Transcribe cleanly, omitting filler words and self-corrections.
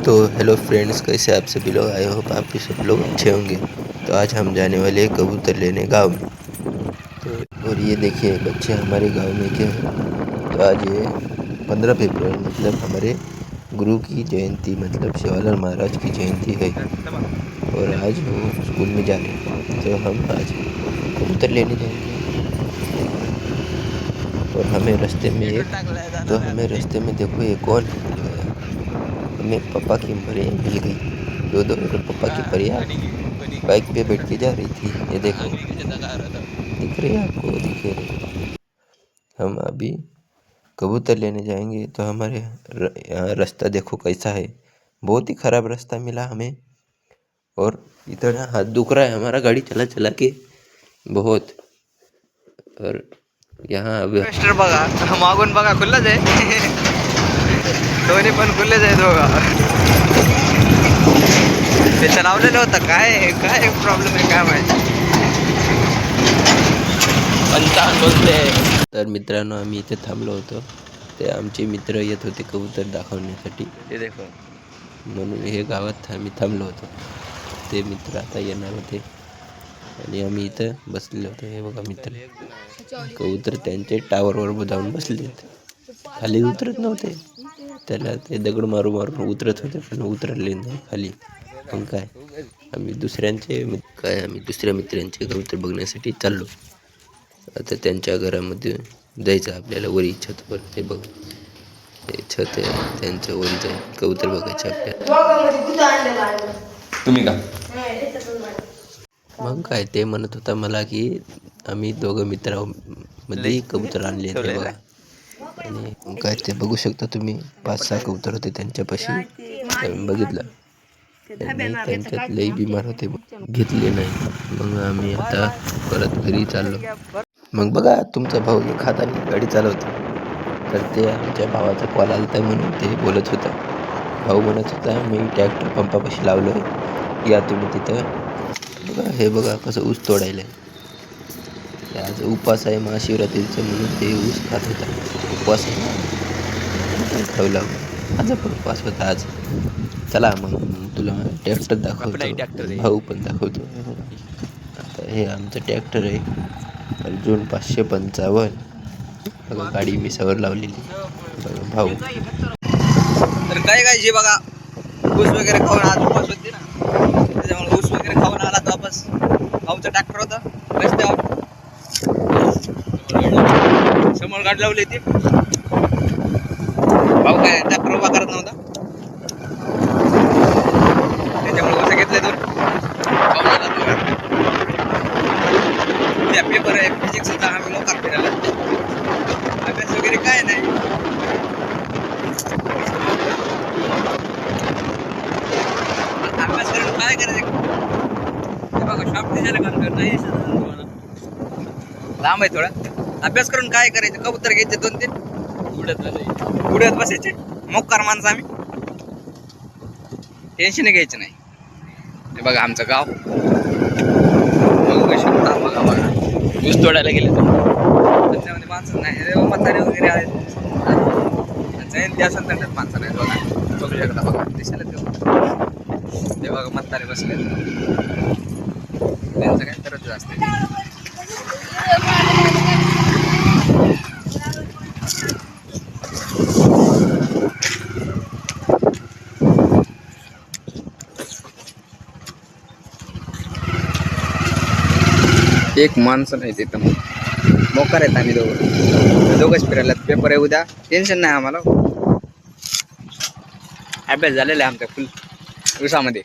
तो hello friends, कैसे आप सभी लोग। आई होप आप भी सब लोग अच्छे होंगे। तो आज हम जाने वाले हैं कबूतर लेने गांव में। तो और ये देखिए बच्चे हमारे गांव में क्या है। तो आज ये 15 फरवरी मतलब हमारे गुरु की जयंती मतलब सेवालाल महाराज की जयंती है। और आज वो स्कूल में जा रहे हैं, तो हम आज कबूतर लेने जाएंगे। और हमें रास्ते में देखो ये कौन मिल गया। हमें पापा की परियां मिल गई। दो दो पापा की परियां बाइक पे बैठ के जा रही थी। ये देखो, दिख रही है आपको, दिख रही। हम अभी कबूतर लेने जाएंगे। तो हमारे यहाँ रास्ता देखो कैसा है, बहुत ही खराब रास्ता मिला हमें। और इतना हाथ दुख रहा है हमारा गाड़ी चला चला के बहुत। और यहाँ अभी बघा मागून बघा खुल्लंच आहे. दोन्ही पण खुल्लेच आहेत बघा. ते लावलेलं होतं. काय काय प्रॉब्लेम आहे काय माहिती. तर मित्रांनो, आम्ही इथे थांबलो होतो. ते आमचे मित्र येत होते कबूतर दाखवण्यासाठी. ते देखो म्हणून हे गावात आम्ही थांबलो होतो. ते मित्र आता येणार होते आणि आम्ही इथं बसलेलो होतो. हे बघा मित्र कबूतर त्यांचे टावरवर जाऊन बसलेत. खाली उतरत नव्हते. त्याला ते दगड मारू मारून उतरत होते, पण उतरले नाही खाली. मग काय, आम्ही दुसऱ्या मित्रांचे कबूतर बघण्यासाठी चाललो. आता त्यांच्या घरामध्ये जायचं आपल्याला, वरी छतवर. ते बघ, हे छत आहे त्यांच्या वर जाऊन कबूतर बघायचे आपल्याला. तुम्ही का मग काय, ते म्हणत होता मला की आम्ही दोघं मित्रांमध्ये कबूतर आणले ते बघा. आणि काय ते बघू शकता तुम्ही, 5-6 कबूतर होते त्यांच्यापाशी. आम्ही बघितलं आणि त्यांच्यात लई बिमार होते, घेतले नाही. मग आम्ही आता परत घरी चाललो. मग बघा, तुमचा भाऊ एक हाताने गाडी चालवतो. तर ते आमच्या भावाचा कॉल आलता म्हणून ते बोलत होता. भाऊ म्हणत होता मी ट्रॅक्टर पंपापाशी लावलो आहे, या तुम्ही तिथं. बघा, हे बघा कसं ऊस तोडायला आहे. आज उपास आहे महाशिवरात्रीचं, म्हणून ते ऊस खात होता. उपवास आहे, ठेवला आज पण उपवास होता आज. चला मग तुला ट्रॅक्टर दाखवतो, भाऊ पण दाखवतो. आता हे आमचं ट्रॅक्टर आहे, अर्जुन 555. बघा गाडी मिसावर लावलेली. बघा भाऊ. तर काय काय जे बघा ऊस वगैरे खाऊन आज उपास होती ना, त्याच्यामुळे ऊस वगैरे खाऊन आला तर वापस. भाऊचं ट्रॅक्टर होतं रस्त्यावर, समोर गाडी लावली ती. भाऊ काय ट्रॅक्टर उभा करत नव्हता, त्याच्यामुळे ऊस घेतले दोन. पेपर आहे फिजिक्सचा, आम्ही लोकांना फिरायला. अभ्यास वगैरे काय नाही. अभ्यास करून काय करायचं बघा. शॉप झालं काम नाही लांब आहे थोडा. अभ्यास करून काय करायचं, कबूतर घ्यायचे 2-3, उडत बसायचे. मोकार माणसं आम्ही, टेन्शन घ्यायचं नाही. हे बघा आमचं गाव बघू शकता. बघा बघा ऊस तोडायला गेले तर त्याच्यामध्ये माणसं नाही, म्हातारे वगैरे आहेत. जयंती असेल तर माणसं नाही. बघा बघू शकता. बघा दिसायला ते बघा म्हातारे बसले, त्यांचं काय करत असते. एक माणसं नाही तिथं, मोकार आहेत आम्ही दोघंच फिरायला. पेपर आहे उद्या, टेन्शन नाही आम्हाला. अभ्यास झालेला आहे आमच्या फुल ऊसामध्ये.